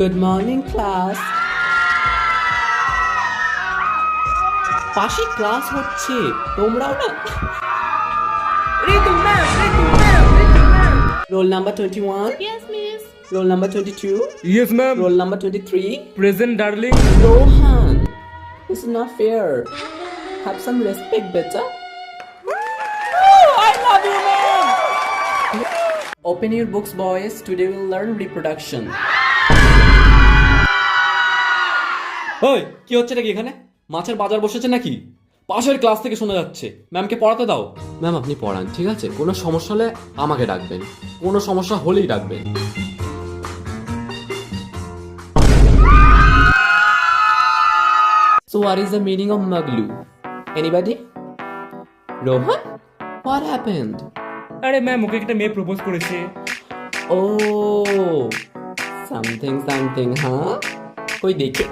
Good morning, class. পাশে class হচ্ছে, তোমরাও না। Roll number 21. Yes, miss. Roll number 22. Yes, ma'am. Roll number 23. Present, darling. Rohan, this is not fair. Have some respect, beta. I love you, ma'am. Open your books, boys. Today we'll learn reproduction. ওই কি হচ্ছে নাকি এখানে? মাছের বাজার বসেছে নাকি? পাশের ক্লাস থেকে শোনা যাচ্ছে। ম্যামকে পড়াতে দাও। ম্যাম আপনি পড়ান, ঠিক আছে? কোনো সমস্যা হলে আমাকে ডাকবেন, কোনো সমস্যা হলেই ডাকবেন। So what is the meaning of Maglu? Anybody? Rohan? What happened? আরে ম্যাম, ওকে একটা মেয়ে প্রপোজ করেছে। Oh, something, huh? কই দেখি।